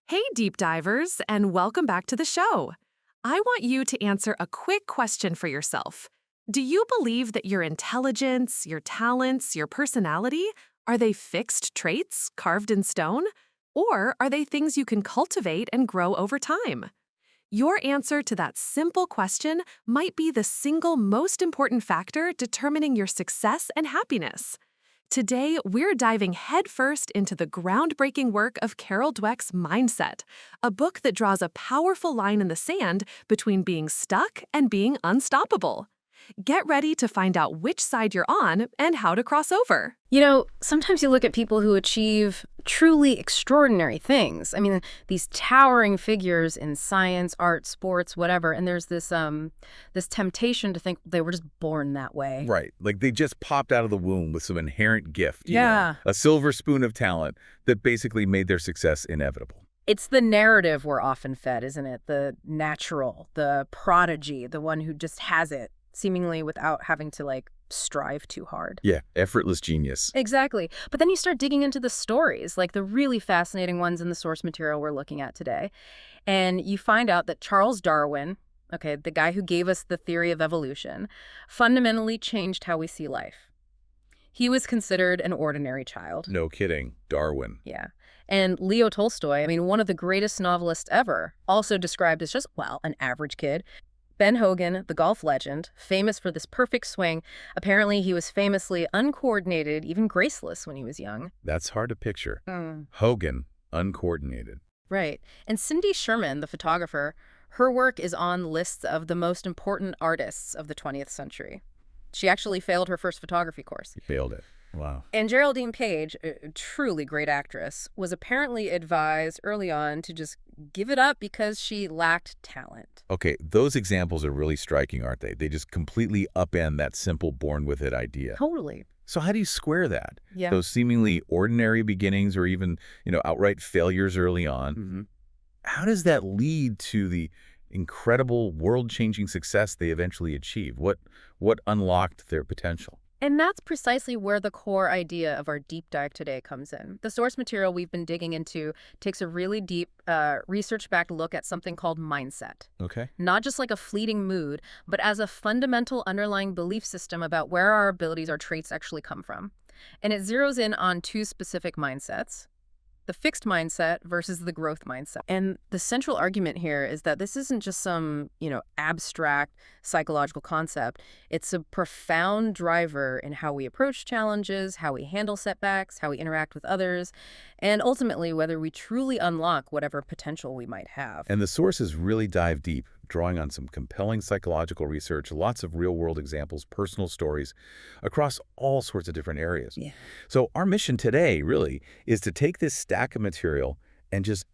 Hey, deep divers, and welcome back to the show. I want you to answer a quick question for yourself. Do you believe that your intelligence, your talents, your personality, are they fixed traits carved in stone? Or are they things you can cultivate and grow over time? Your answer to that simple question might be the single most important factor determining your success and happiness. Today, we're diving headfirst into the groundbreaking work of Carol Dweck's Mindset, a book that draws a powerful line in the sand between being stuck and being unstoppable. Get ready to find out which side you're on and how to cross over. Sometimes you look at people who achieve truly extraordinary things. I mean, these towering figures in science, art, sports, whatever, and there's this temptation to think they were just born that way. Right. Like they just popped out of the womb with some inherent gift. Yeah. A silver spoon of talent that basically made their success inevitable. It's the narrative we're often fed, isn't it? The natural, the prodigy, the one who just has it, seemingly without having to, strive too hard. Yeah, effortless genius. Exactly. But then you start digging into the stories, like the really fascinating ones in the source material we're looking at today. And you find out that Charles Darwin, okay, the guy who gave us the theory of evolution, fundamentally changed how we see life. He was considered an ordinary child. No kidding. Darwin. Yeah. And Leo Tolstoy, I mean, one of the greatest novelists ever, also described as just, an average kid. Ben Hogan, the golf legend, famous for this perfect swing, apparently he was famously uncoordinated, even graceless when he was young. That's hard to picture. Hogan, uncoordinated. Right. And Cindy Sherman, the photographer, her work is on lists of the most important artists of the 20th century. She actually failed her first photography course. You failed it. Wow. And Geraldine Page, a truly great actress, was apparently advised early on to just give it up because she lacked talent. Okay, those examples are really striking, aren't they? They just completely upend that simple born-with-it idea. Totally. So how do you square that? Yeah. Those seemingly ordinary beginnings or even, outright failures early on. Mm-hmm. How does that lead to the incredible world-changing success they eventually achieve? What unlocked their potential? And that's precisely where the core idea of our deep dive today comes in. The source material we've been digging into takes a really deep, research-backed look at something called mindset. Okay. Not just like a fleeting mood, but as a fundamental underlying belief system about where our abilities, our traits actually come from. And it zeroes in on two specific mindsets: the fixed mindset versus the growth mindset. And the central argument here is that this isn't just some, abstract psychological concept. It's a profound driver in how we approach challenges, how we handle setbacks, how we interact with others, and ultimately whether we truly unlock whatever potential we might have. And the sources really dive deep, drawing on some compelling psychological research, lots of real-world examples, personal stories across all sorts of different areas. Yeah. So our mission today, really, is to take this stack of material and just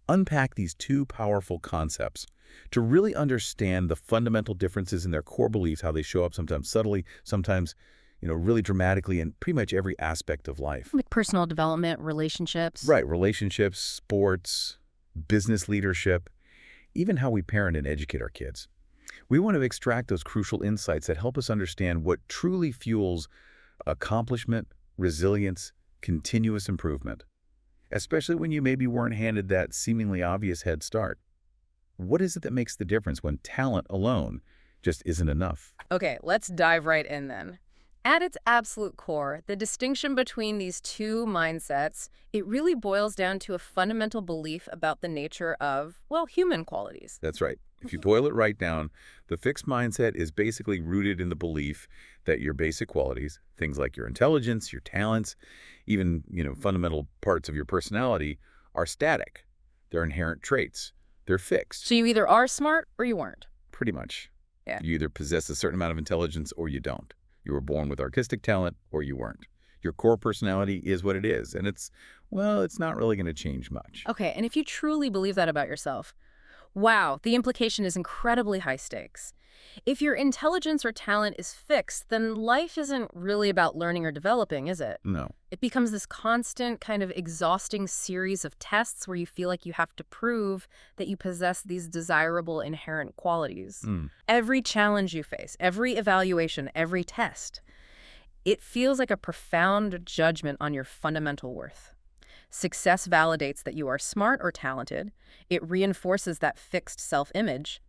unpack these two powerful concepts to really understand the fundamental differences in their core beliefs, how they show up sometimes subtly, sometimes, really dramatically in pretty much every aspect of life. Like personal development, relationships. Right, relationships, sports, business leadership, even how we parent and educate our kids. We want to extract those crucial insights that help us understand what truly fuels accomplishment, resilience, continuous improvement, especially when you maybe weren't handed that seemingly obvious head start. What is it that makes the difference when talent alone just isn't enough? Okay, let's dive right in then. At its absolute core, the distinction between these two mindsets, it really boils down to a fundamental belief about the nature of, human qualities. That's right. If you boil it right down, the fixed mindset is basically rooted in the belief that your basic qualities, things like your intelligence, your talents, even, fundamental parts of your personality, are static. They're inherent traits. They're fixed. So you either are smart or you weren't. Pretty much. Yeah. You either possess a certain amount of intelligence or you don't. You were born with artistic talent or you weren't. Your core personality is what it is, and it's not really going to change much. Okay, and if you truly believe that about yourself, wow, the implication is incredibly high stakes. If your intelligence or talent is fixed, then life isn't really about learning or developing, is it? No. It becomes this constant kind of exhausting series of tests where you feel like you have to prove that you possess these desirable inherent qualities. Every challenge you face, every evaluation, every test, it feels like a profound judgment on your fundamental worth. Success validates that you are smart or talented. It reinforces that fixed self-image.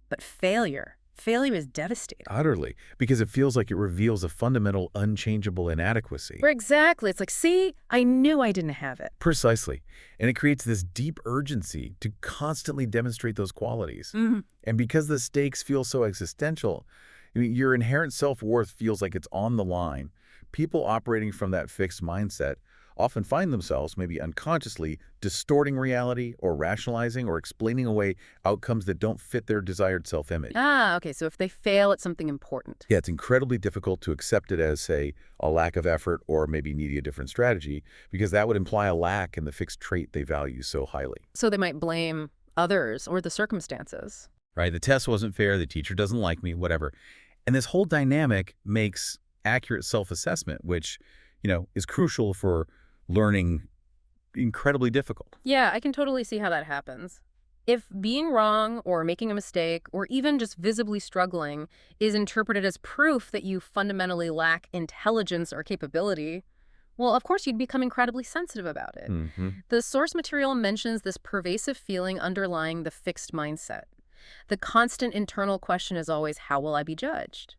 But failure is devastating. Utterly, because it feels like it reveals a fundamental, unchangeable inadequacy. Exactly. It's like, see, I knew I didn't have it. Precisely. And it creates this deep urgency to constantly demonstrate those qualities. And because the stakes feel so existential, I mean, your inherent self-worth feels like it's on the line. People operating from that fixed mindset often find themselves, maybe unconsciously, distorting reality or rationalizing or explaining away outcomes that don't fit their desired self-image. Ah, okay. So if they fail at something important. Yeah, it's incredibly difficult to accept it as, say, a lack of effort or maybe needing a different strategy, because that would imply a lack in the fixed trait they value so highly. So they might blame others or the circumstances. Right? The test wasn't fair, the teacher doesn't like me, whatever. And this whole dynamic makes accurate self-assessment, which, is crucial for learning, incredibly difficult. Yeah, I can totally see how that happens. If being wrong or making a mistake or even just visibly struggling is interpreted as proof that you fundamentally lack intelligence or capability, well, of course you'd become incredibly sensitive about it. The source material mentions this pervasive feeling underlying the fixed mindset. The constant internal question is always, how will I be judged?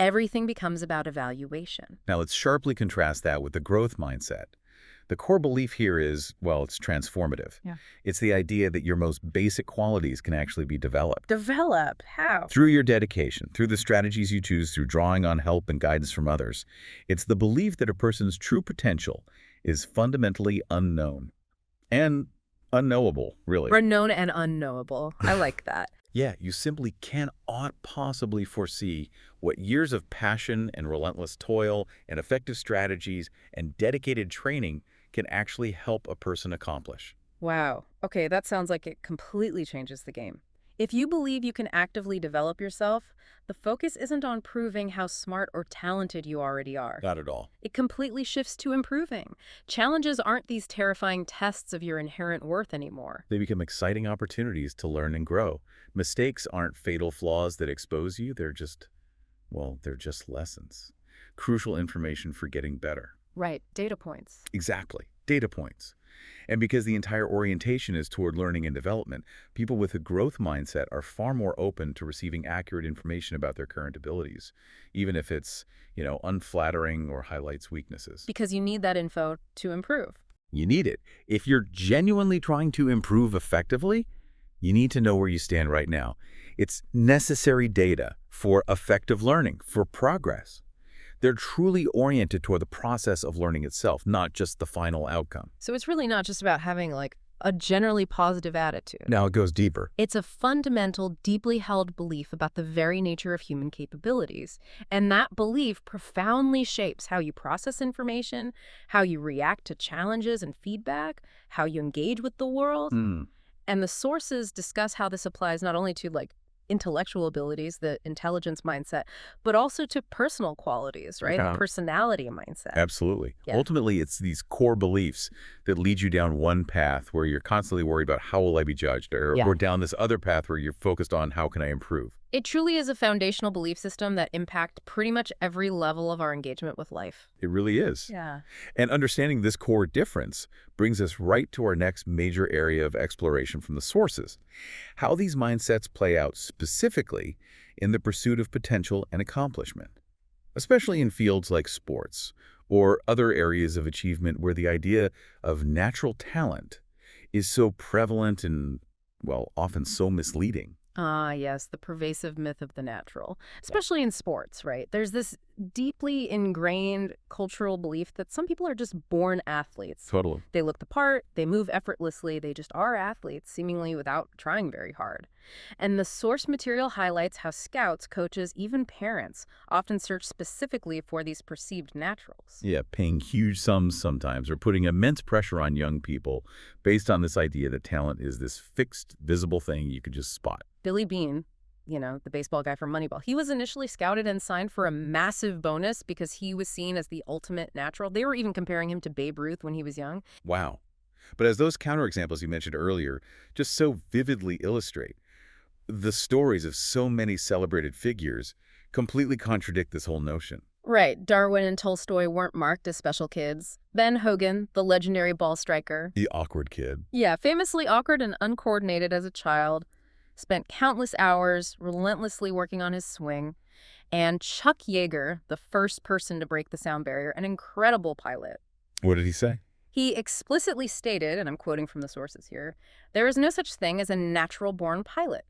Everything becomes about evaluation. Now, let's sharply contrast that with the growth mindset. The core belief here is, well, it's transformative. Yeah. It's the idea that your most basic qualities can actually be developed. Develop? How? Through your dedication, through the strategies you choose, through drawing on help and guidance from others. It's the belief that a person's true potential is fundamentally unknown. And unknowable, really. Unknown and unknowable. I like that. Yeah, you simply cannot possibly foresee what years of passion and relentless toil and effective strategies and dedicated training can actually help a person accomplish. Wow. Okay, that sounds like it completely changes the game. If you believe you can actively develop yourself, the focus isn't on proving how smart or talented you already are. Not at all. It completely shifts to improving. Challenges aren't these terrifying tests of your inherent worth anymore. They become exciting opportunities to learn and grow. Mistakes aren't fatal flaws that expose you. They're just lessons. Crucial information for getting better. Right, data points. Exactly. Data points. And because the entire orientation is toward learning and development, people with a growth mindset are far more open to receiving accurate information about their current abilities, even if it's, unflattering or highlights weaknesses. Because you need that info to improve. You need it. If you're genuinely trying to improve effectively, you need to know where you stand right now. It's necessary data for effective learning, for progress. They're truly oriented toward the process of learning itself, not just the final outcome. So it's really not just about having, a generally positive attitude. Now it goes deeper. It's a fundamental, deeply held belief about the very nature of human capabilities. And that belief profoundly shapes how you process information, how you react to challenges and feedback, how you engage with the world. And the sources discuss how this applies not only to, intellectual abilities, the intelligence mindset, but also to personal qualities, right? Yeah. The personality mindset. Absolutely. Yeah. Ultimately, it's these core beliefs that lead you down one path where you're constantly worried about how will I be judged, or down this other path where you're focused on how can I improve. It truly is a foundational belief system that impacts pretty much every level of our engagement with life. It really is. Yeah. And understanding this core difference brings us right to our next major area of exploration from the sources: how these mindsets play out specifically in the pursuit of potential and accomplishment, especially in fields like sports or other areas of achievement where the idea of natural talent is so prevalent and, well, often so misleading. Ah, yes, the pervasive myth of the natural, especially in sports, right? There's this deeply ingrained cultural belief that some people are just born athletes. Totally. They look the part, they move effortlessly, they just are athletes, seemingly without trying very hard. And the source material highlights how scouts, coaches, even parents often search specifically for these perceived naturals. Yeah, paying huge sums sometimes or putting immense pressure on young people based on this idea that talent is this fixed, visible thing you could just spot. Billy Beane, the baseball guy from Moneyball, he was initially scouted and signed for a massive bonus because he was seen as the ultimate natural. They were even comparing him to Babe Ruth when he was young. Wow. But as those counterexamples you mentioned earlier just so vividly illustrate, the stories of so many celebrated figures completely contradict this whole notion. Right, Darwin and Tolstoy weren't marked as special kids. Ben Hogan, the legendary ball striker. The awkward kid. Yeah, famously awkward and uncoordinated as a child, spent countless hours relentlessly working on his swing. And Chuck Yeager, the first person to break the sound barrier, an incredible pilot. What did he say? He explicitly stated, and I'm quoting from the sources here, there is no such thing as a natural-born pilot.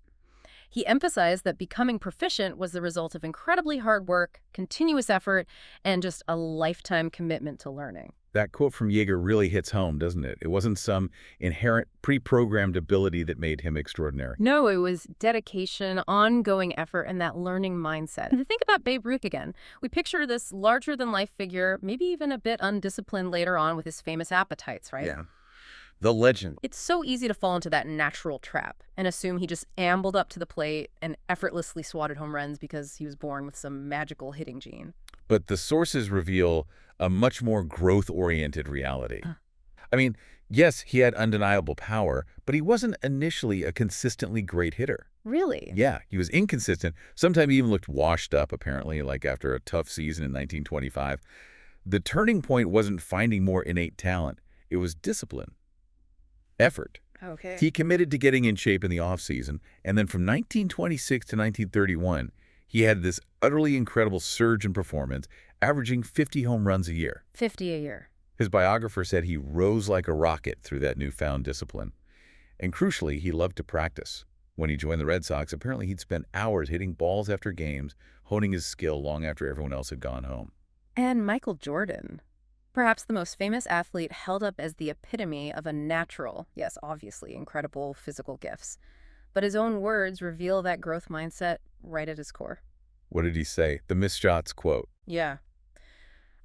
He emphasized that becoming proficient was the result of incredibly hard work, continuous effort, and just a lifetime commitment to learning. That quote from Yeager really hits home, doesn't it? It wasn't some inherent pre-programmed ability that made him extraordinary. No, it was dedication, ongoing effort, and that learning mindset. And think about Babe Ruth again. We picture this larger-than-life figure, maybe even a bit undisciplined later on with his famous appetites, right? Yeah. The legend. It's so easy to fall into that natural trap and assume he just ambled up to the plate and effortlessly swatted home runs because he was born with some magical hitting gene. But the sources reveal a much more growth-oriented reality. I mean, yes, he had undeniable power, but he wasn't initially a consistently great hitter. Really? Yeah, he was inconsistent. Sometimes he even looked washed up, apparently, like after a tough season in 1925. The turning point wasn't finding more innate talent. It was discipline. Effort. Okay. He committed to getting in shape in the offseason, and then from 1926 to 1931, he had this utterly incredible surge in performance, averaging 50 home runs a year. 50 a year. His biographer said he rose like a rocket through that newfound discipline. And crucially, he loved to practice. When he joined the Red Sox, apparently he'd spend hours hitting balls after games, honing his skill long after everyone else had gone home. And Michael Jordan, perhaps the most famous athlete held up as the epitome of a natural, yes, obviously, incredible physical gifts. But his own words reveal that growth mindset right at his core. What did he say? The missed shots quote. Yeah.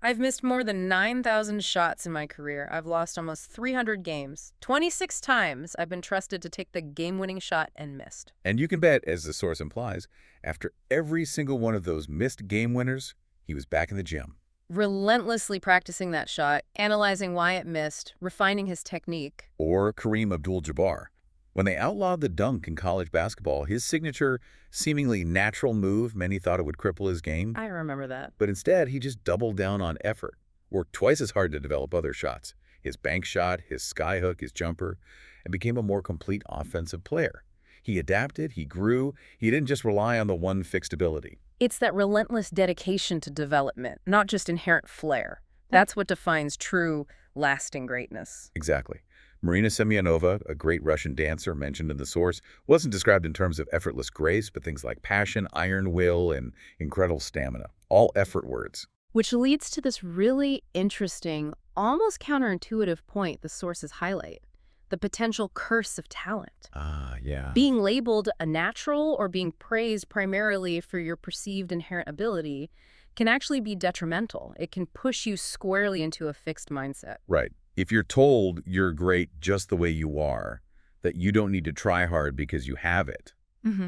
I've missed more than 9,000 shots in my career. I've lost almost 300 games. 26 times I've been trusted to take the game-winning shot and missed. And you can bet, as the source implies, after every single one of those missed game winners, he was back in the gym. Relentlessly practicing that shot, analyzing why it missed, refining his technique. Or Kareem Abdul-Jabbar. When they outlawed the dunk in college basketball, his signature, seemingly natural move, many thought it would cripple his game. I remember that. But instead, he just doubled down on effort, worked twice as hard to develop other shots, his bank shot, his skyhook, his jumper, and became a more complete offensive player. He adapted, he grew, he didn't just rely on the one fixed ability. It's that relentless dedication to development, not just inherent flair. That's what defines true, lasting greatness. Exactly. Marina Semyonova, a great Russian dancer mentioned in the source, wasn't described in terms of effortless grace, but things like passion, iron will, and incredible stamina. All effort words. Which leads to this really interesting, almost counterintuitive point the sources highlight. The potential curse of talent. Ah, yeah. Being labeled a natural or being praised primarily for your perceived inherent ability can actually be detrimental. It can push you squarely into a fixed mindset. Right. If you're told you're great just the way you are, that you don't need to try hard because you have it,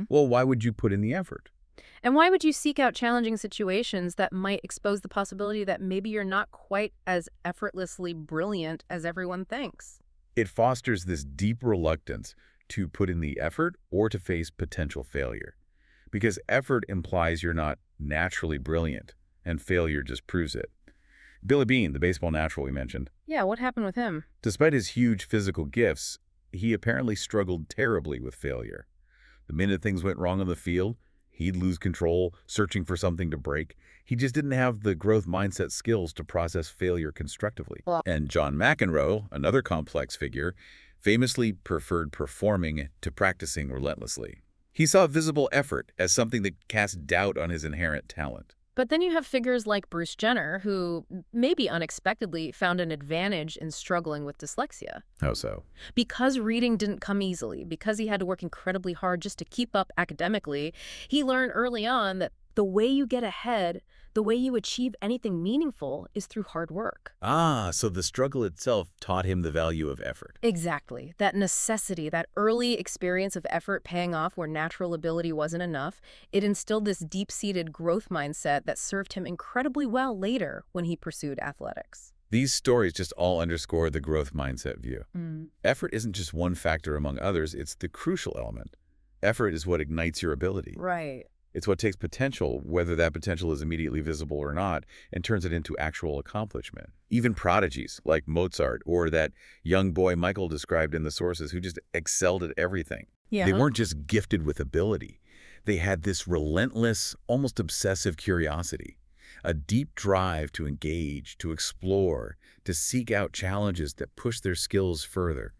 well, why would you put in the effort? And why would you seek out challenging situations that might expose the possibility that maybe you're not quite as effortlessly brilliant as everyone thinks? It fosters this deep reluctance to put in the effort or to face potential failure. Because effort implies you're not naturally brilliant, and failure just proves it. Billy Beane, the baseball natural we mentioned. Yeah, what happened with him? Despite his huge physical gifts, he apparently struggled terribly with failure. The minute things went wrong on the field, he'd lose control, searching for something to break. He just didn't have the growth mindset skills to process failure constructively. Well, And John McEnroe, another complex figure, famously preferred performing to practicing relentlessly. He saw visible effort as something that cast doubt on his inherent talent. but then you have figures like Bruce Jenner, who maybe unexpectedly found an advantage in struggling with dyslexia. How so? Because reading didn't come easily, because he had to work incredibly hard just to keep up academically, he learned early on that the way you get ahead, the way you achieve anything meaningful is through hard work. Ah, so the struggle itself taught him the value of effort. Exactly. That necessity, that early experience of effort paying off where natural ability wasn't enough, it instilled this deep-seated growth mindset that served him incredibly well later when he pursued athletics. These stories just all underscore the growth mindset view. Effort isn't just one factor among others, it's the crucial element. Effort is what ignites your ability. Right. It's what takes potential, whether that potential is immediately visible or not, and turns it into actual accomplishment. Even prodigies like Mozart or that young boy Michael described in the sources who just excelled at everything. They Yeah. weren't just gifted with ability. They had this relentless, almost obsessive curiosity, a deep drive to engage, to explore, to seek out challenges that push their skills further.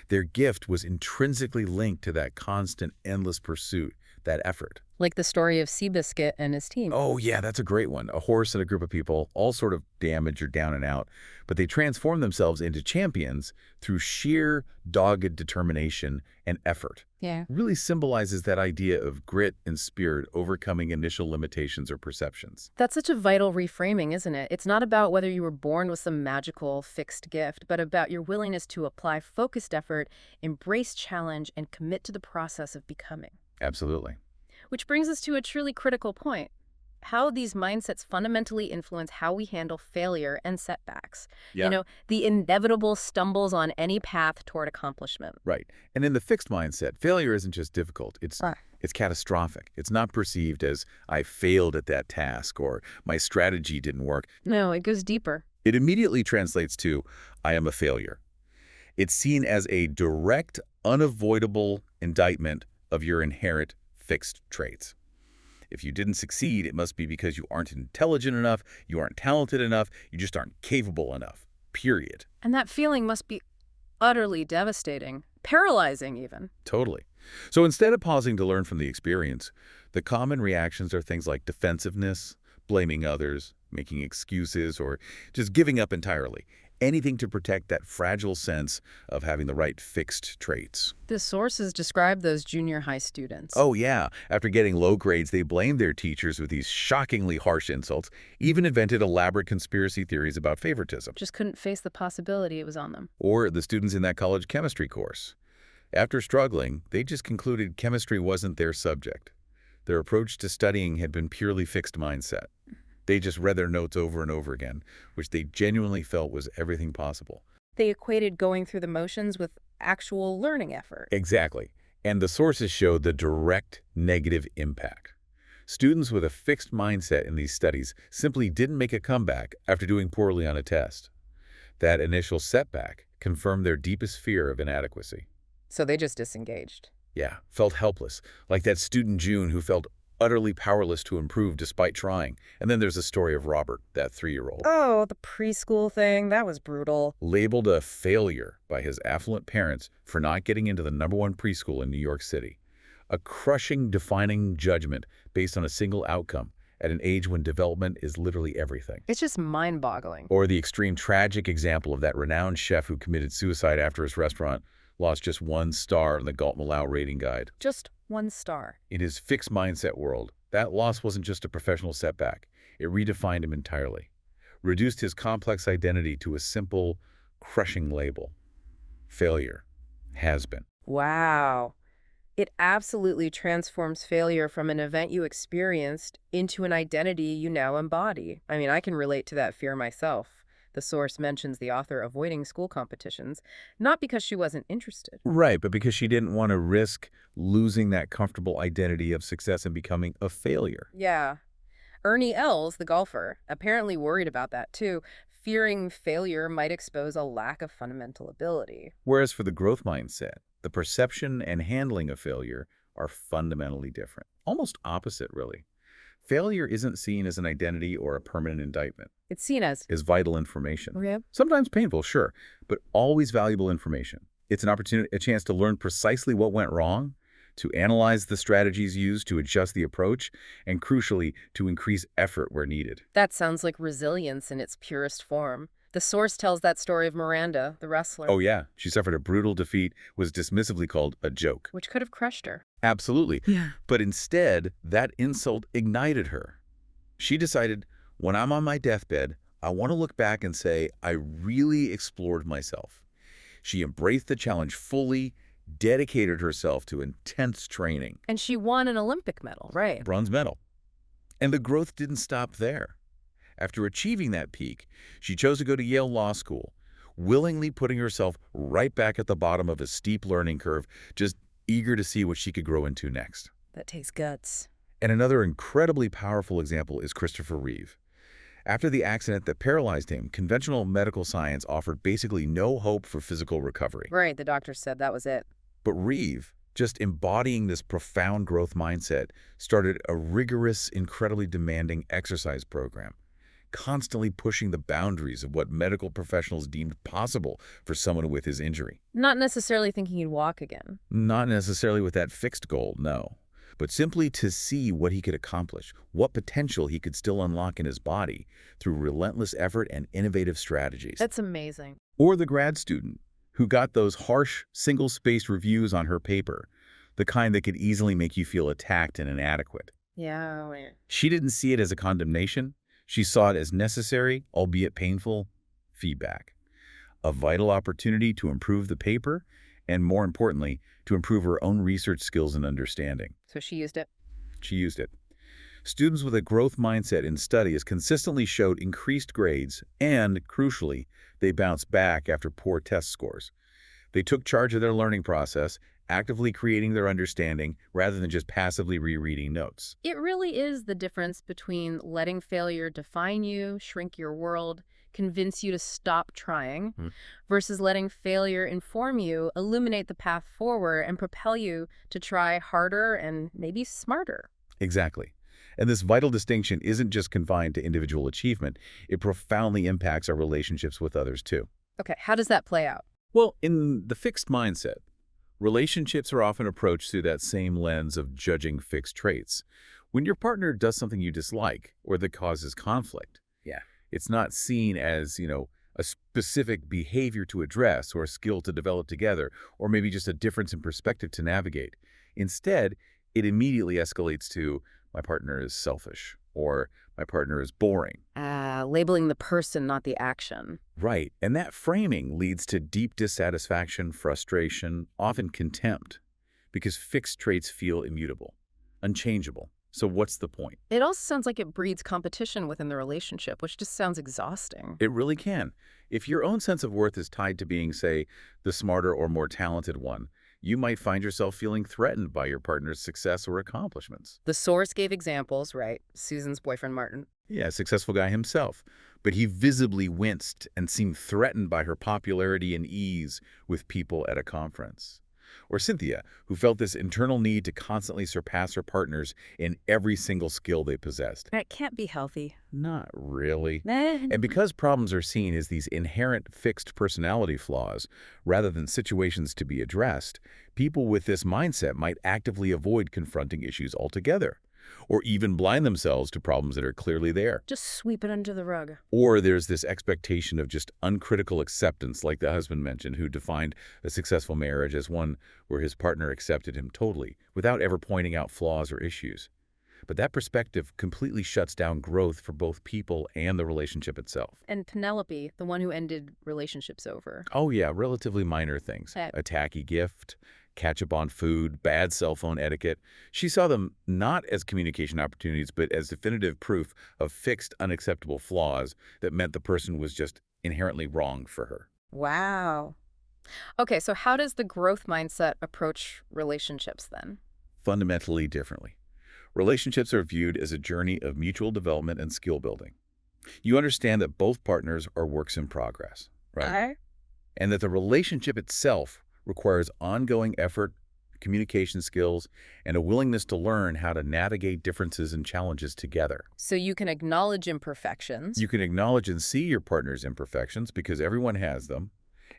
Their gift was intrinsically linked to that constant, endless pursuit, that effort. Like the story of Seabiscuit and his team. Oh, yeah, that's a great one. A horse and a group of people, all sort of damaged or down and out, but they transform themselves into champions through sheer, dogged determination and effort. Yeah. Really symbolizes that idea of grit and spirit overcoming initial limitations or perceptions. That's such a vital reframing, isn't it? It's not about whether you were born with some magical fixed gift, but about your willingness to apply focused effort, embrace challenge, and commit to the process of becoming. Absolutely. Which brings us to a truly critical point: how these mindsets fundamentally influence how we handle failure and setbacks. Yeah. The inevitable stumbles on any path toward accomplishment. Right. And in the fixed mindset, failure isn't just difficult. Ah. It's catastrophic. It's not perceived as I failed at that task or my strategy didn't work. No, it goes deeper. It immediately translates to I am a failure. It's seen as a direct, unavoidable indictment of your inherent fixed traits. If you didn't succeed, it must be because you aren't intelligent enough, you aren't talented enough, you just aren't capable enough, period. And that feeling must be utterly devastating, paralyzing even. Totally. So instead of pausing to learn from the experience, the common reactions are things like defensiveness, blaming others, making excuses, or just giving up entirely. Anything to protect that fragile sense of having the right fixed traits. The sources describe those junior high students. Oh, yeah. After getting low grades, they blamed their teachers with these shockingly harsh insults, even invented elaborate conspiracy theories about favoritism. Just couldn't face the possibility it was on them. Or the students in that college chemistry course. After struggling, they just concluded chemistry wasn't their subject. Their approach to studying had been purely fixed mindset. They just read their notes over and over again, which they genuinely felt was everything possible. They equated going through the motions with actual learning effort. Exactly. And the sources show the direct negative impact. Students with a fixed mindset in these studies simply didn't make a comeback after doing poorly on a test. That initial setback confirmed their deepest fear of inadequacy. So they just disengaged. Yeah, felt helpless, like that student June who felt utterly powerless to improve despite trying. And then there's the story of Robert, that 3-year-old. Oh, the preschool thing, that was brutal. Labeled a failure by his affluent parents for not getting into the #1 preschool in New York City. A crushing, defining judgment based on a single outcome at an age when development is literally everything. It's just mind-boggling. Or the extreme tragic example of that renowned chef who committed suicide after his restaurant lost just 1 star in the Galton-Mallow rating guide. Just 1 star. In his fixed mindset world, that loss wasn't just a professional setback. It redefined him entirely, reduced his complex identity to a simple, crushing label. Failure. Has been. Wow. It absolutely transforms failure from an event you experienced into an identity you now embody. I mean, I can relate to that fear myself. The source mentions the author avoiding school competitions, not because she wasn't interested. Right, but because she didn't want to risk losing that comfortable identity of success and becoming a failure. Yeah. Ernie Els, the golfer, apparently worried about that too, fearing failure might expose a lack of fundamental ability. Whereas for the growth mindset, the perception and handling of failure are fundamentally different. Almost opposite, really. Failure isn't seen as an identity or a permanent indictment. It's seen as Vital information. yeah. Sometimes painful, sure, but always valuable information. It's an opportunity, a chance to learn precisely what went wrong, to analyze the strategies used to adjust the approach, and crucially, to increase effort where needed. That sounds like resilience in its purest form. The source tells that story of Miranda, the wrestler. Oh yeah, she suffered a brutal defeat, was dismissively called a joke. Which could have crushed her. Absolutely. Yeah. But instead, that insult ignited her. She decided, when I'm on my deathbed, I want to look back and say, I really explored myself. She embraced the challenge fully, dedicated herself to intense training. And she won an Olympic medal, right? Bronze medal. And the growth didn't stop there. After achieving that peak, she chose to go to Yale Law School, willingly putting herself right back at the bottom of a steep learning curve, just eager to see what she could grow into next. That takes guts. And another incredibly powerful example is Christopher Reeve. After the accident that paralyzed him, conventional medical science offered basically no hope for physical recovery. Right, the doctor said that was it. But Reeve, just embodying this profound growth mindset, started a rigorous, incredibly demanding exercise program, constantly pushing the boundaries of what medical professionals deemed possible for someone with his injury. Not necessarily thinking he'd walk again. Not necessarily with that fixed goal, no, but simply to see what he could accomplish, what potential he could still unlock in his body through relentless effort and innovative strategies. That's amazing. Or the grad student who got those harsh, single-spaced reviews on her paper, the kind that could easily make you feel attacked and inadequate. Yeah, wait. She didn't see it as a condemnation. She saw it as necessary, albeit painful, feedback. A vital opportunity to improve the paper, and more importantly, to improve her own research skills and understanding. So she used it. She used it. Students with a growth mindset in studies consistently showed increased grades and, crucially, they bounced back after poor test scores. They took charge of their learning process, actively creating their understanding rather than just passively rereading notes. It really is the difference between letting failure define you, shrink your world, convince you to stop trying, versus letting failure inform you, illuminate the path forward, and propel you to try harder and maybe smarter. Exactly. And this vital distinction isn't just confined to individual achievement. It profoundly impacts our relationships with others, too. Okay, how does that play out? Well, in the fixed mindset, relationships are often approached through that same lens of judging fixed traits. When your partner does something you dislike or that causes conflict, it's not seen as, a specific behavior to address or a skill to develop together, or maybe just a difference in perspective to navigate. Instead, it immediately escalates to, my partner is selfish, or my partner is boring. Labeling the person, not the action. Right, and that framing leads to deep dissatisfaction, frustration, often contempt, because fixed traits feel immutable, unchangeable. So what's the point? It also sounds like it breeds competition within the relationship, which just sounds exhausting. It really can. If your own sense of worth is tied to being, say, the smarter or more talented one, you might find yourself feeling threatened by your partner's success or accomplishments. The source gave examples, right? Susan's boyfriend, Martin. Yeah, a successful guy himself. But he visibly winced and seemed threatened by her popularity and ease with people at a conference. Or Cynthia, who felt this internal need to constantly surpass her partners in every single skill they possessed. That can't be healthy. Not really. And because problems are seen as these inherent fixed personality flaws, rather than situations to be addressed, people with this mindset might actively avoid confronting issues altogether, or even blind themselves to problems that are clearly there. Just sweep it under the rug. Or there's this expectation of just uncritical acceptance, like the husband mentioned, who defined a successful marriage as one where his partner accepted him totally, without ever pointing out flaws or issues. But that perspective completely shuts down growth for both people and the relationship itself. And Penelope, the one who ended relationships over. Oh yeah, relatively minor things. A tacky gift, catch up on food, bad cell phone etiquette. She saw them not as communication opportunities, but as definitive proof of fixed, unacceptable flaws that meant the person was just inherently wrong for her. Wow. Okay, so how does the growth mindset approach relationships then? Fundamentally differently. Relationships are viewed as a journey of mutual development and skill building. You understand that both partners are works in progress, right? Okay. And that the relationship itself requires ongoing effort, communication skills, and a willingness to learn how to navigate differences and challenges together. So you can acknowledge imperfections. You can acknowledge and see your partner's imperfections, because everyone has them,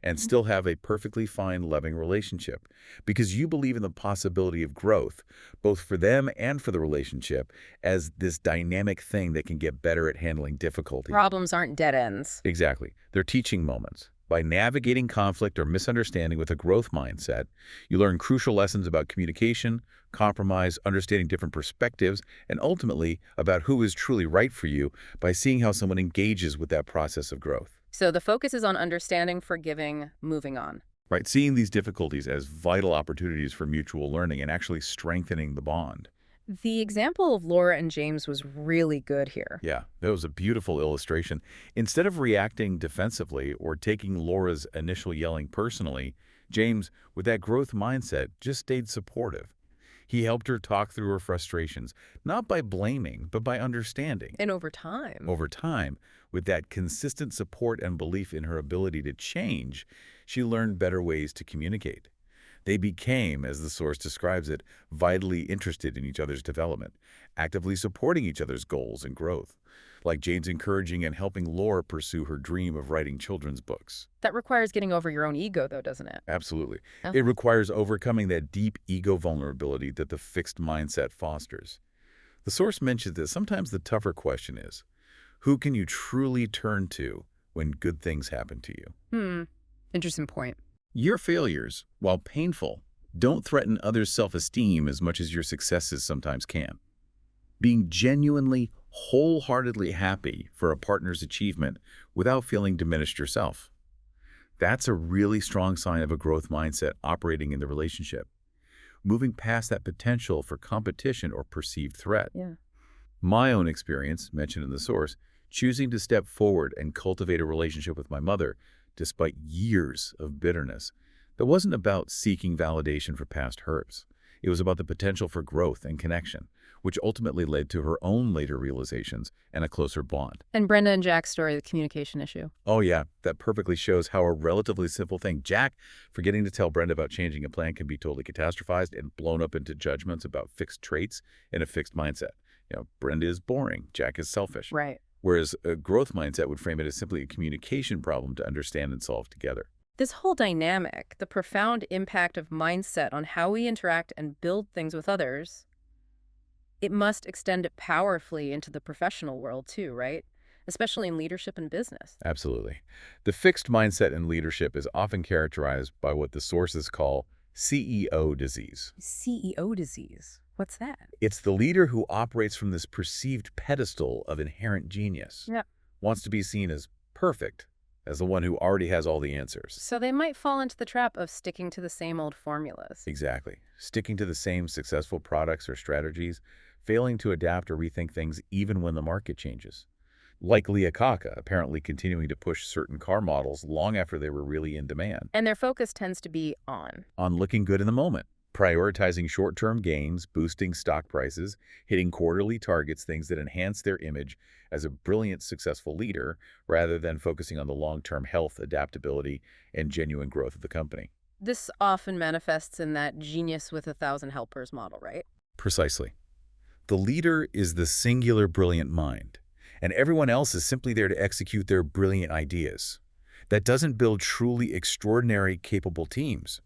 and still have a perfectly fine, loving relationship, because you believe in the possibility of growth, both for them and for the relationship, as this dynamic thing that can get better at handling difficulty. Problems aren't dead ends. Exactly. They're teaching moments. By navigating conflict or misunderstanding with a growth mindset, you learn crucial lessons about communication, compromise, understanding different perspectives, and ultimately about who is truly right for you by seeing how someone engages with that process of growth. So the focus is on understanding, forgiving, moving on. Right, seeing these difficulties as vital opportunities for mutual learning and actually strengthening the bond. The example of Laura and James was really good here. Yeah, that was a beautiful illustration. Instead of reacting defensively or taking Laura's initial yelling personally, James, with that growth mindset, just stayed supportive. He helped her talk through her frustrations, not by blaming, but by understanding. And over time. Over time, with that consistent support and belief in her ability to change, she learned better ways to communicate. They became, as the source describes it, vitally interested in each other's development, actively supporting each other's goals and growth, like Jane's encouraging and helping Laura pursue her dream of writing children's books. That requires getting over your own ego, though, doesn't it? Absolutely. Oh. It requires overcoming that deep ego vulnerability that the fixed mindset fosters. The source mentions that sometimes the tougher question is, who can you truly turn to when good things happen to you? Interesting point. Your failures, while painful, don't threaten others' self-esteem as much as your successes sometimes can. Being genuinely, wholeheartedly happy for a partner's achievement without feeling diminished yourself. That's a really strong sign of a growth mindset operating in the relationship, moving past that potential for competition or perceived threat. Yeah. My own experience, mentioned in the source, choosing to step forward and cultivate a relationship with my mother, despite years of bitterness, that wasn't about seeking validation for past hurts. It was about the potential for growth and connection, which ultimately led to her own later realizations and a closer bond. And Brenda and Jack's story, the communication issue. Oh yeah, that perfectly shows how a relatively simple thing, Jack forgetting to tell Brenda about changing a plan, can be totally catastrophized and blown up into judgments about fixed traits and a fixed mindset. Brenda is boring, Jack is selfish. Right. Whereas a growth mindset would frame it as simply a communication problem to understand and solve together. This whole dynamic, the profound impact of mindset on how we interact and build things with others, it must extend powerfully into the professional world too, right? Especially in leadership and business. Absolutely. The fixed mindset in leadership is often characterized by what the sources call CEO disease. CEO disease. What's that? It's the leader who operates from this perceived pedestal of inherent genius. Yeah. Wants to be seen as perfect, as the one who already has all the answers. So they might fall into the trap of sticking to the same old formulas. Exactly. Sticking to the same successful products or strategies, failing to adapt or rethink things even when the market changes. Like Leah Kaka, apparently continuing to push certain car models long after they were really in demand. And their focus tends to be on looking good in the moment. Prioritizing short-term gains, boosting stock prices, hitting quarterly targets, things that enhance their image as a brilliant, successful leader, rather than focusing on the long-term health, adaptability, and genuine growth of the company. This often manifests in that genius with 1,000 helpers model, right? Precisely. The leader is the singular brilliant mind, and everyone else is simply there to execute their brilliant ideas. That doesn't build truly extraordinary, capable teams.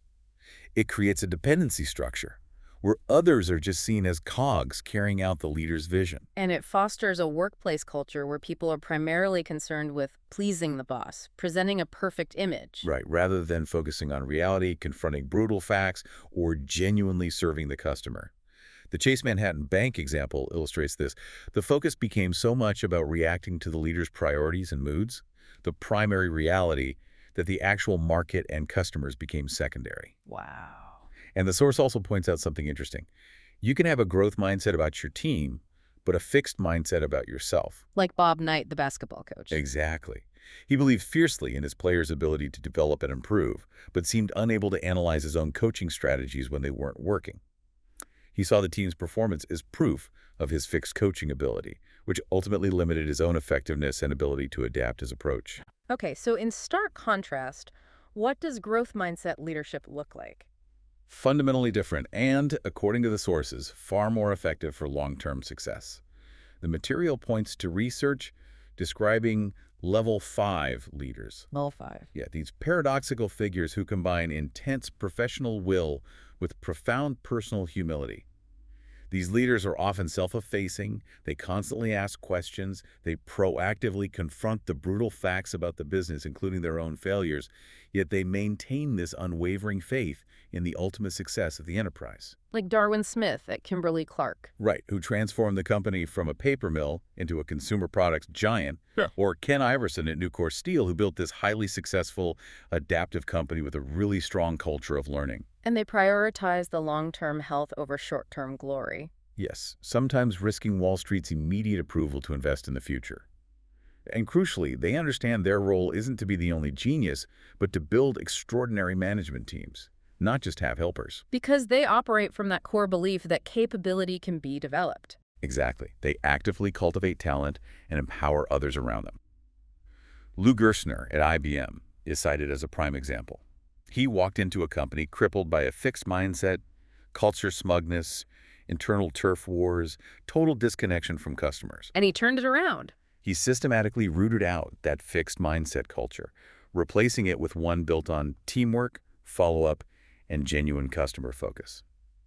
It creates a dependency structure where others are just seen as cogs carrying out the leader's vision. And it fosters a workplace culture where people are primarily concerned with pleasing the boss, presenting a perfect image. Right, rather than focusing on reality, confronting brutal facts, or genuinely serving the customer. The Chase Manhattan Bank example illustrates this. The focus became so much about reacting to the leader's priorities and moods, the primary reality, that the actual market and customers became secondary. Wow. And the source also points out something interesting. You can have a growth mindset about your team, but a fixed mindset about yourself. Like Bob Knight, the basketball coach. Exactly. He believed fiercely in his players' ability to develop and improve, but seemed unable to analyze his own coaching strategies when they weren't working. He saw the team's performance as proof of his fixed coaching ability, which ultimately limited his own effectiveness and ability to adapt his approach. Okay, so in stark contrast, what does growth mindset leadership look like? Fundamentally different and, according to the sources, far more effective for long-term success. The material points to research describing level 5 leaders. Level 5. Yeah, these paradoxical figures who combine intense professional will with profound personal humility. These leaders are often self-effacing, they constantly ask questions, they proactively confront the brutal facts about the business, including their own failures, yet they maintain this unwavering faith in the ultimate success of the enterprise. Like Darwin Smith at Kimberly-Clark. Right, who transformed the company from a paper mill into a consumer products giant, or Ken Iverson at Nucor Steel, who built this highly successful, adaptive company with a really strong culture of learning. And they prioritize the long-term health over short-term glory. Yes, sometimes risking Wall Street's immediate approval to invest in the future. And crucially, they understand their role isn't to be the only genius, but to build extraordinary management teams. not just have helpers. Because they operate from that core belief that capability can be developed. Exactly. They actively cultivate talent and empower others around them. Lou Gerstner at IBM is cited as a prime example. He walked into a company crippled by a fixed mindset, culture smugness, internal turf wars, total disconnection from customers. And he turned it around. He systematically rooted out that fixed mindset culture, replacing it with one built on teamwork, follow-up, and genuine customer focus.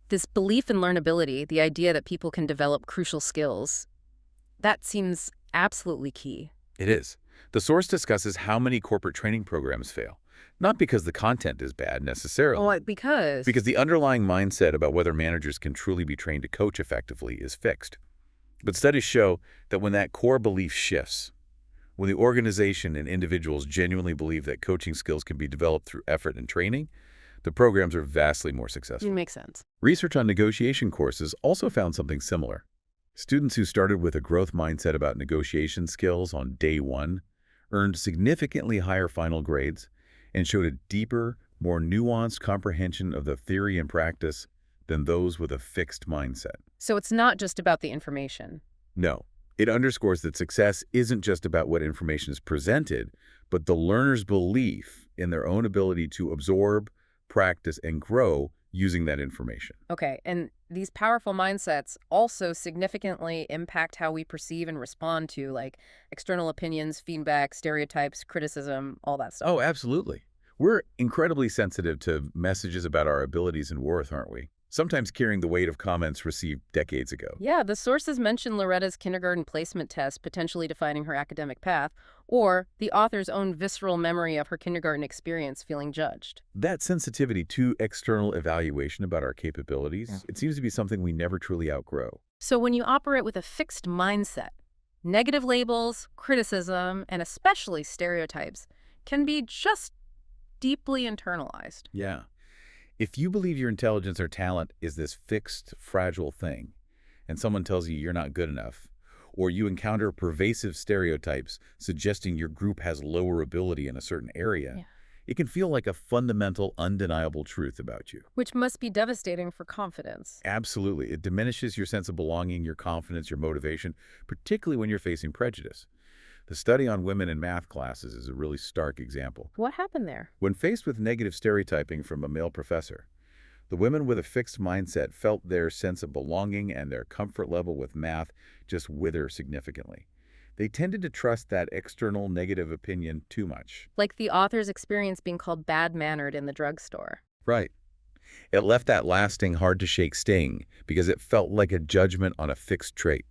This belief in learnability, the idea that people can develop crucial skills, that seems absolutely key. It is. The source discusses how many corporate training programs fail, not because the content is bad necessarily. Because Because the underlying mindset about whether managers can truly be trained to coach effectively is fixed. But studies show that when that core belief shifts, when the organization and individuals genuinely believe that coaching skills can be developed through effort and training, the programs are vastly more successful. it makes sense. Research on negotiation courses also found something similar. Students who started with a growth mindset about negotiation skills on day one earned significantly higher final grades and showed a deeper, more nuanced comprehension of the theory and practice than those with a fixed mindset. So it's not just about the information. No, it underscores that success isn't just about what information is presented, but the learner's belief in their own ability to absorb, practice, and grow using that information. Okay, and these powerful mindsets also significantly impact how we perceive and respond to, like, external opinions, feedback, stereotypes, criticism, all that stuff. Oh, absolutely. We're incredibly sensitive to messages about our abilities and worth, aren't we? Sometimes carrying the weight of comments received decades ago. Yeah, the sources mention Loretta's kindergarten placement test potentially defining her academic path, or the author's own visceral memory of her kindergarten experience feeling judged. That sensitivity to external evaluation about our capabilities, it seems to be something we never truly outgrow. So when you operate with a fixed mindset, negative labels, criticism, and especially stereotypes can be just deeply internalized. Yeah. If you believe your intelligence or talent is this fixed, fragile thing, and someone tells you you're not good enough, or you encounter pervasive stereotypes suggesting your group has lower ability in a certain area, it can feel like a fundamental, undeniable truth about you. Which must be devastating for confidence. Absolutely. It diminishes your sense of belonging, your confidence, your motivation, particularly when you're facing prejudice. The study on women in math classes is a really stark example. What happened there? When faced with negative stereotyping from a male professor, the women with a fixed mindset felt their sense of belonging and their comfort level with math just wither significantly. They tended to trust that external negative opinion too much. Like the author's experience being called bad-mannered in the drugstore. Right. It left that lasting, hard-to-shake sting because it felt like a judgment on a fixed trait.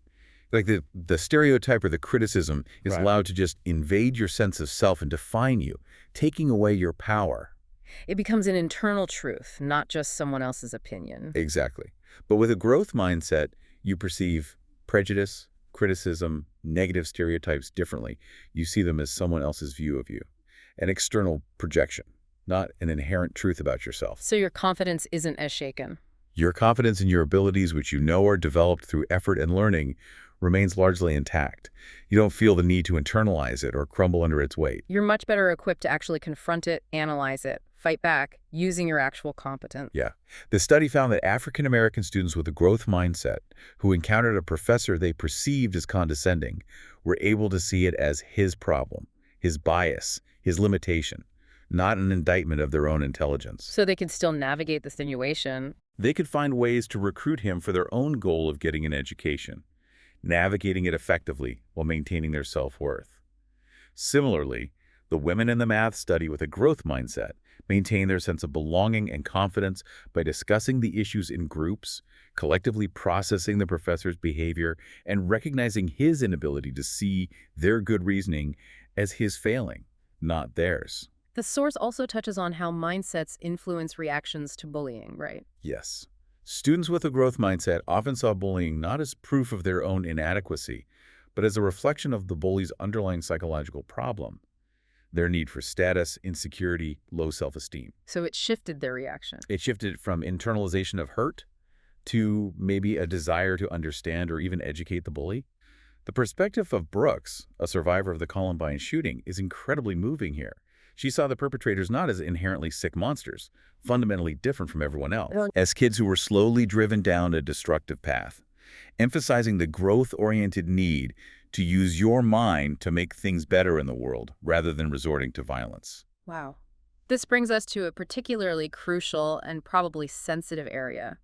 Like the stereotype or the criticism is allowed to just invade your sense of self and define you, taking away your power. It becomes an internal truth, not just someone else's opinion. Exactly. But with a growth mindset, you perceive prejudice, criticism, negative stereotypes differently. You see them as someone else's view of you, an external projection, not an inherent truth about yourself. So your confidence isn't as shaken. Your confidence in your abilities, which you know are developed through effort and learning, remains largely intact. You don't feel the need to internalize it or crumble under its weight. You're much better equipped to actually confront it, analyze it, fight back, using your actual competence. Yeah. The study found that African American students with a growth mindset who encountered a professor they perceived as condescending were able to see it as his problem, his bias, his limitation, not an indictment of their own intelligence. So they can still navigate the situation. They could find ways to recruit him for their own goal of getting an education, navigating it effectively while maintaining their self-worth. Similarly, the women in the math study with a growth mindset maintain their sense of belonging and confidence by discussing the issues in groups, collectively processing the professor's behavior, and recognizing his inability to see their good reasoning as his failing, not theirs. The source also touches on how mindsets influence reactions to bullying, right? Yes. Students with a growth mindset often saw bullying not as proof of their own inadequacy, but as a reflection of the bully's underlying psychological problem, their need for status, insecurity, low self-esteem. So it shifted their reaction. It shifted from internalization of hurt to maybe a desire to understand or even educate the bully. The perspective of Brooks, a survivor of the Columbine shooting, is incredibly moving here. She saw the perpetrators not as inherently sick monsters, fundamentally different from everyone else, as kids who were slowly driven down a destructive path, emphasizing the growth-oriented need to use your mind to make things better in the world rather than resorting to violence. Wow. This brings us to a particularly crucial and probably sensitive area.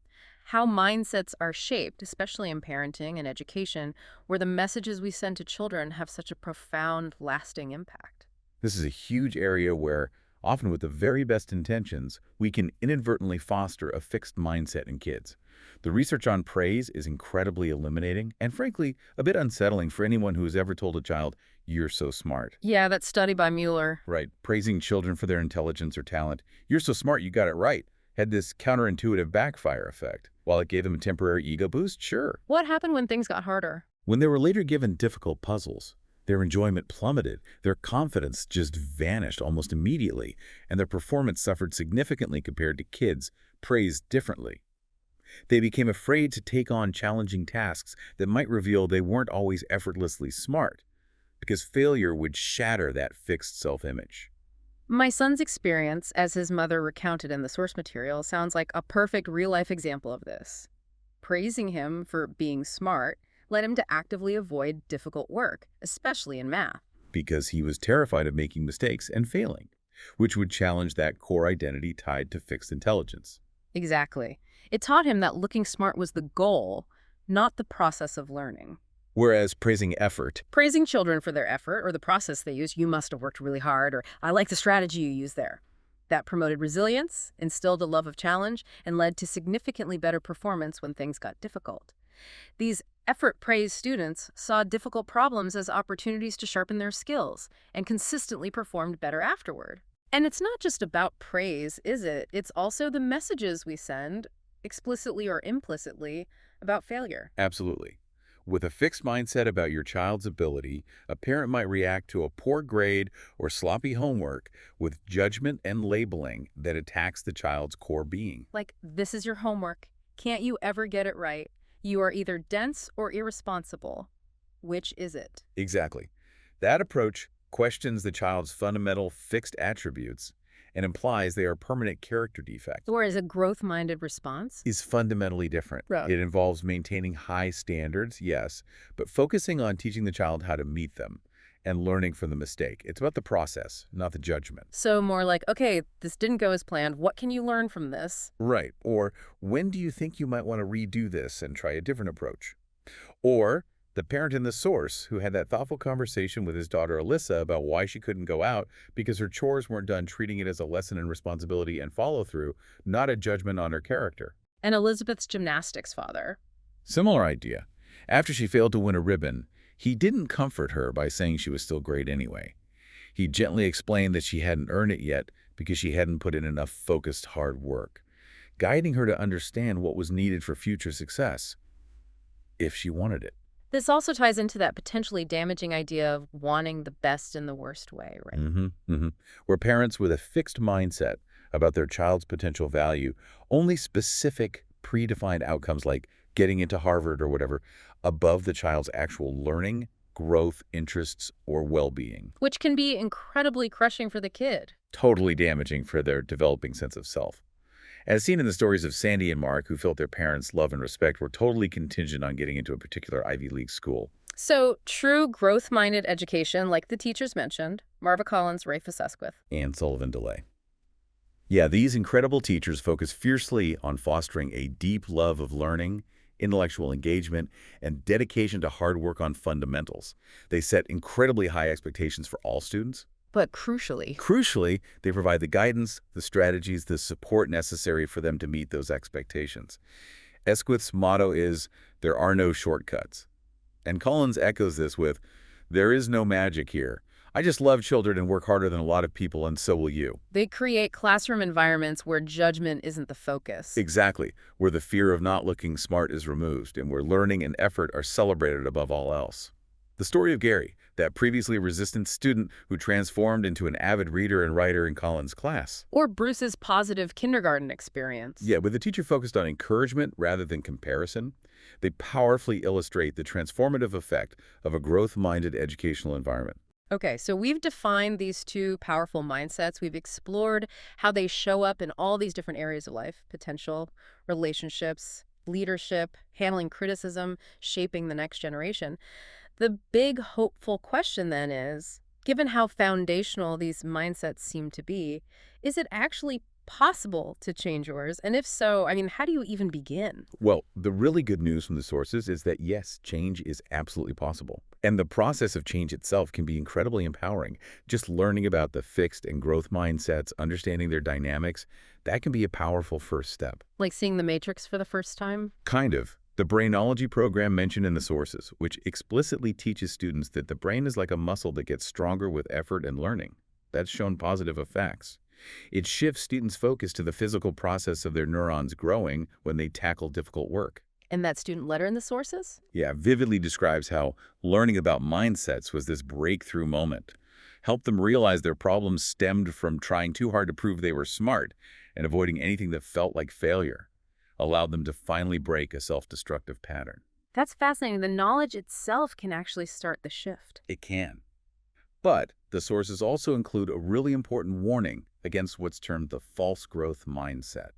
How mindsets are shaped, especially in parenting and education, where the messages we send to children have such a profound, lasting impact. This is a huge area where, often with the very best intentions, we can inadvertently foster a fixed mindset in kids. The research on praise is incredibly illuminating and, frankly, a bit unsettling for anyone who has ever told a child, "You're so smart." Yeah, that study by Mueller. Right. Praising children for their intelligence or talent, "You're so smart, you got it right," had this counterintuitive backfire effect. While it gave them a temporary ego boost, sure. What happened when things got harder? When they were later given difficult puzzles, their enjoyment plummeted, their confidence just vanished almost immediately, and their performance suffered significantly compared to kids praised differently. They became afraid to take on challenging tasks that might reveal they weren't always effortlessly smart, because failure would shatter that fixed self-image. My son's experience, as his mother recounted in the source material, sounds like a perfect real-life example of this. Praising him for being smart led him to actively avoid difficult work, especially in math. Because he was terrified of making mistakes and failing, which would challenge that core identity tied to fixed intelligence. Exactly. It taught him that looking smart was the goal, not the process of learning. Whereas praising effort, Praising children for their effort or the process they use, "You must have worked really hard," or "I like the strategy you use there." That promoted resilience, instilled a love of challenge, and led to significantly better performance when things got difficult. These effort-praised students saw difficult problems as opportunities to sharpen their skills and consistently performed better afterward. And it's not just about praise, is it? It's also the messages we send, explicitly or implicitly, about failure. absolutely. With a fixed mindset about your child's ability, a parent might react to a poor grade or sloppy homework with judgment and labeling that attacks the child's core being. Like, "This is your homework. Can't you ever get it right? You are either dense or irresponsible. Which is it?" Exactly. That approach questions the child's fundamental fixed attributes and implies they are permanent character defects. Whereas a growth-minded response? Is fundamentally different. Right. It involves maintaining high standards, yes, but focusing on teaching the child how to meet them and learning from the mistake. It's about the process, not the judgment. So more like, "Okay, this didn't go as planned. What can you learn from this?" Right. Or, when do you think you might want to redo this and try a different approach? Or, the parent in the source who had that thoughtful conversation with his daughter Alyssa about why she couldn't go out because her chores weren't done, treating it as a lesson in responsibility and follow-through, not a judgment on her character. And Elizabeth's gymnastics father. Similar idea. After she failed to win a ribbon, he didn't comfort her by saying she was still great anyway. He gently explained that she hadn't earned it yet because she hadn't put in enough focused hard work, guiding her to understand what was needed for future success, if she wanted it. This also ties into that potentially damaging idea of wanting the best in the worst way, right? Where parents with a fixed mindset about their child's potential value, only specific predefined outcomes like getting into Harvard or whatever, above the child's actual learning, growth, interests, or well-being. Which can be incredibly crushing for the kid. Totally damaging for their developing sense of self. As seen in the stories of Sandy and Mark, who felt their parents' love and respect were totally contingent on getting into a particular Ivy League school. So true growth-minded education, like the teachers mentioned, Marva Collins, Rafus Esquith. And Sullivan DeLay. Yeah, these incredible teachers focus fiercely on fostering a deep love of learning, intellectual engagement, and dedication to hard work on fundamentals. They set incredibly high expectations for all students. But crucially, They provide the guidance, the strategies, the support necessary for them to meet those expectations. Esquith's motto is, "There are no shortcuts." And Collins echoes this with, "There is no magic here. I just love children and work harder than a lot of people, and so will you." they create classroom environments where judgment isn't the focus. Exactly, where the fear of not looking smart is removed and where learning and effort are celebrated above all else. The story of Gary, that previously resistant student who transformed into an avid reader and writer in Collins' class. Or Bruce's positive kindergarten experience. Yeah, with the teacher focused on encouragement rather than comparison, they powerfully illustrate the transformative effect of a growth-minded educational environment. Okay, so we've defined these two powerful mindsets. We've explored how they show up in all these different areas of life: potential, relationships, leadership, handling criticism, shaping the next generation. The big hopeful question then is, given how foundational these mindsets seem to be, is it actually possible to change yours? And if so, I mean, how do you even begin? Well, the really good news from the sources is that yes, change is absolutely possible. And the process of change itself can be incredibly empowering. Just learning about the fixed and growth mindsets, understanding their dynamics, that can be a powerful first step. Like seeing the Matrix for the first time? Kind of. The Brainology program mentioned in the sources, which explicitly teaches students that the brain is like a muscle that gets stronger with effort and learning. That's shown positive effects. It shifts students' focus to the physical process of their neurons growing when they tackle difficult work. And that student letter in the sources? Yeah, vividly describes how learning about mindsets was this breakthrough moment. Helped them realize their problems stemmed from trying too hard to prove they were smart and avoiding anything that felt like failure. Allowed them to finally break a self-destructive pattern. That's fascinating. The knowledge itself can actually start the shift. It can. But the sources also include a really important warning against what's termed the false growth mindset.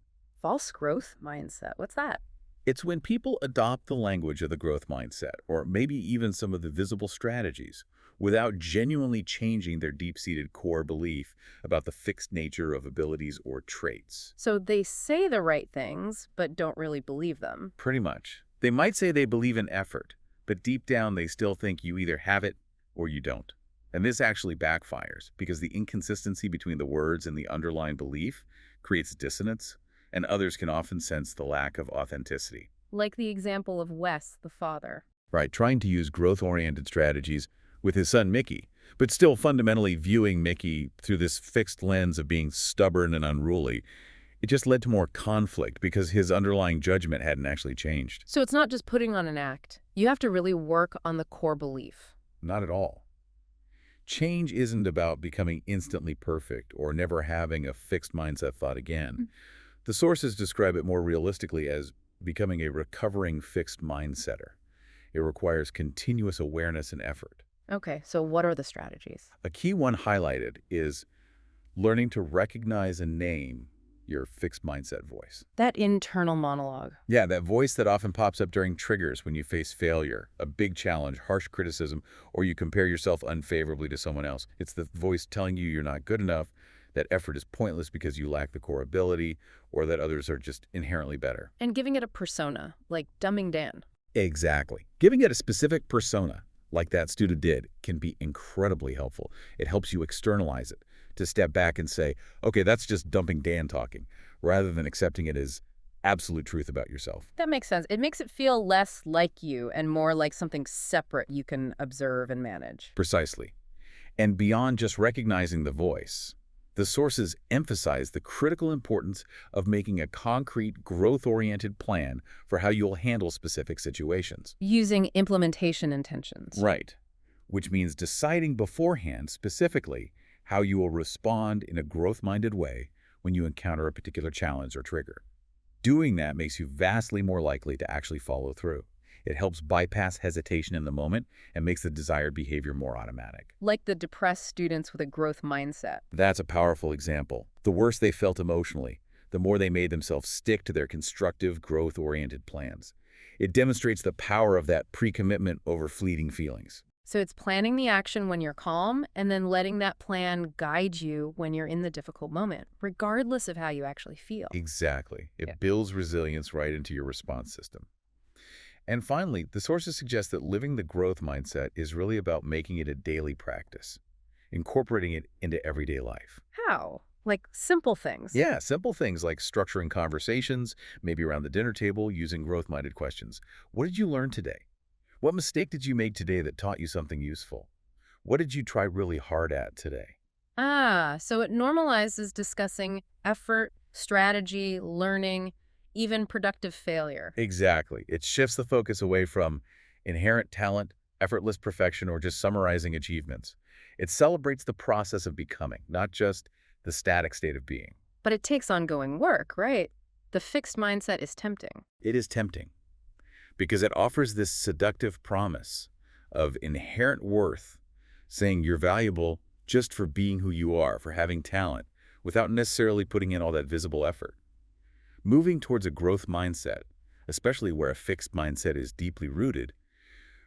False growth mindset. What's that? It's when people adopt the language of the growth mindset, or maybe even some of the visible strategies, without genuinely changing their deep-seated core belief about the fixed nature of abilities or traits. So they say the right things, but don't really believe them. Pretty much. They might say they believe in effort, but deep down they still think you either have it or you don't. And this actually backfires because the inconsistency between the words and the underlying belief creates dissonance, and others can often sense the lack of authenticity. Like the example of Wes, the father. Right, trying to use growth-oriented strategies with his son Mickey, but still fundamentally viewing Mickey through this fixed lens of being stubborn and unruly. It just led to more conflict because his underlying judgment hadn't actually changed. So it's not just putting on an act. You have to really work on the core belief. Not at all. Change isn't about becoming instantly perfect or never having a fixed mindset thought again. The sources describe it more realistically as becoming a recovering fixed mindsetter. It requires continuous awareness and effort. Okay, so what are the strategies? A key one highlighted is learning to recognize and name your fixed mindset voice. That internal monologue. Yeah, that voice that often pops up during triggers when you face failure, a big challenge, harsh criticism, or you compare yourself unfavorably to someone else. It's the voice telling you you're not good enough, that effort is pointless because you lack the core ability, or that others are just inherently better. And giving it a persona, like Dumbing Dan. Exactly. Giving it a specific persona, like that student did, can be incredibly helpful. It helps you externalize it, to step back and say, okay, that's just Dumping Dan talking, rather than accepting it as absolute truth about yourself. That makes sense. It makes it feel less like you and more like something separate you can observe and manage. Precisely. And beyond just recognizing the voice, the sources emphasize the critical importance of making a concrete, growth-oriented plan for how you'll handle specific situations. Using implementation intentions. Right. Which means deciding beforehand, specifically, how you will respond in a growth-minded way when you encounter a particular challenge or trigger. Doing that makes you vastly more likely to actually follow through. It helps bypass hesitation in the moment and makes the desired behavior more automatic. Like the depressed students with a growth mindset. That's a powerful example. The worse they felt emotionally, the more they made themselves stick to their constructive, growth-oriented plans. It demonstrates the power of that pre-commitment over fleeting feelings. So it's planning the action when you're calm and then letting that plan guide you when you're in the difficult moment, regardless of how you actually feel. Exactly. It builds resilience right into your response system. And finally, the sources suggest that living the growth mindset is really about making it a daily practice, incorporating it into everyday life. How? Like simple things. Yeah, simple things like structuring conversations, maybe around the dinner table, using growth-minded questions. What did you learn today? What mistake did you make today that taught you something useful? What did you try really hard at today? So it normalizes discussing effort, strategy, learning, even productive failure. Exactly. It shifts the focus away from inherent talent, effortless perfection, or just summarizing achievements. It celebrates the process of becoming, not just the static state of being. But it takes ongoing work, right? The fixed mindset is tempting. It is tempting because it offers this seductive promise of inherent worth saying you're valuable just for being who you are, for having talent, without necessarily putting in all that visible effort. Moving towards a growth mindset, especially where a fixed mindset is deeply rooted,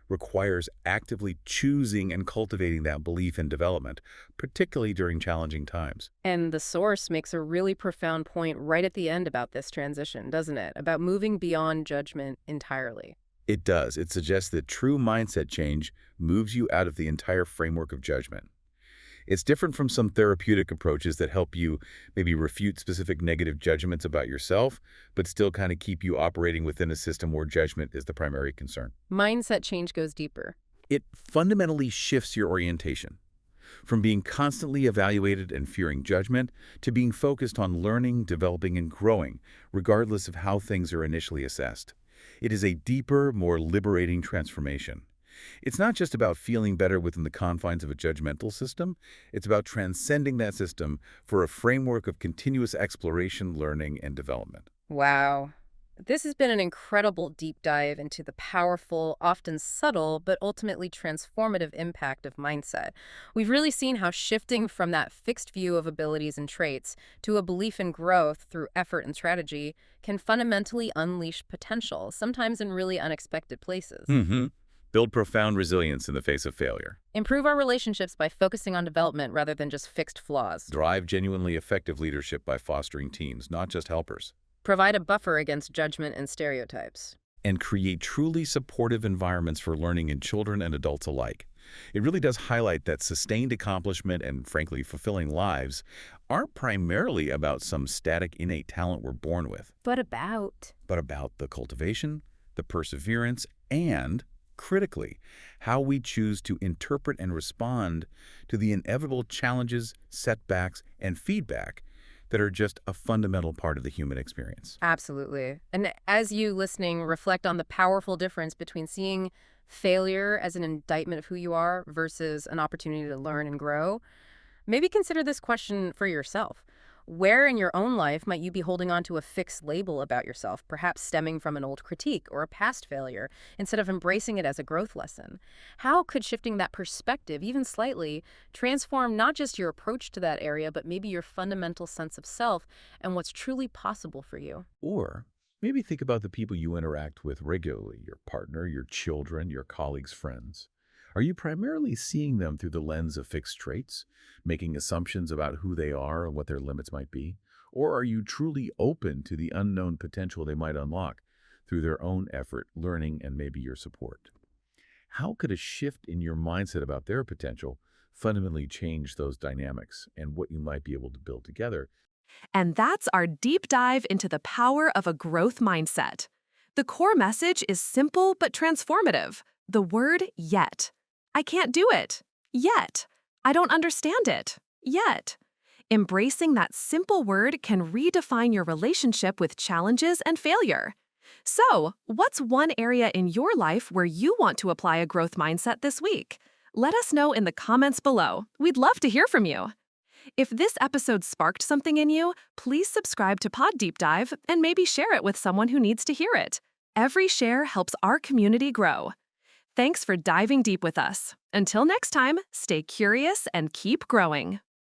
requires actively choosing and cultivating that belief in development, particularly during challenging times. And the source makes a really profound point right at the end about this transition, doesn't it? About moving beyond judgment entirely. It does. It suggests that true mindset change moves you out of the entire framework of judgment. It's different from some therapeutic approaches that help you maybe refute specific negative judgments about yourself, but still kind of keep you operating within a system where judgment is the primary concern. Mindset change goes deeper. It fundamentally shifts your orientation from being constantly evaluated and fearing judgment to being focused on learning, developing, and growing, regardless of how things are initially assessed. It is a deeper, more liberating transformation. It's not just about feeling better within the confines of a judgmental system. It's about transcending that system for a framework of continuous exploration, learning, and development. Wow. This has been an incredible deep dive into the powerful, often subtle, but ultimately transformative impact of mindset. We've really seen how shifting from that fixed view of abilities and traits to a belief in growth through effort and strategy can fundamentally unleash potential, sometimes in really unexpected places. Build profound resilience in the face of failure. Improve our relationships by focusing on development rather than just fixed flaws. Drive genuinely effective leadership by fostering teams, not just helpers. Provide a buffer against judgment and stereotypes. And create truly supportive environments for learning in children and adults alike. It really does highlight that sustained accomplishment and, frankly, fulfilling lives aren't primarily about some static innate talent we're born with, But about the cultivation, the perseverance, and, critically, how we choose to interpret and respond to the inevitable challenges, setbacks, and feedback that are just a fundamental part of the human experience. Absolutely. And as you listening, reflect on the powerful difference between seeing failure as an indictment of who you are versus an opportunity to learn and grow. Maybe consider this question for yourself. Where in your own life might you be holding on to a fixed label about yourself, perhaps stemming from an old critique or a past failure, instead of embracing it as a growth lesson? How could shifting that perspective, even slightly, transform not just your approach to that area, but maybe your fundamental sense of self and what's truly possible for you? Or maybe think about the people you interact with regularly, your partner, your children, your colleagues, friends. Are you primarily seeing them through the lens of fixed traits, making assumptions about who they are and what their limits might be? Or are you truly open to the unknown potential they might unlock through their own effort, learning, and maybe your support? How could a shift in your mindset about their potential fundamentally change those dynamics and what you might be able to build together? And that's our deep dive into the power of a growth mindset. The core message is simple but transformative. The word yet. I can't do it. Yet. I don't understand it. Yet. Embracing that simple word can redefine your relationship with challenges and failure. So, what's one area in your life where you want to apply a growth mindset this week? Let us know in the comments below. We'd love to hear from you. If this episode sparked something in you, please subscribe to PodDeepDive and maybe share it with someone who needs to hear it. Every share helps our community grow. Thanks for diving deep with us. Until next time, stay curious and keep growing.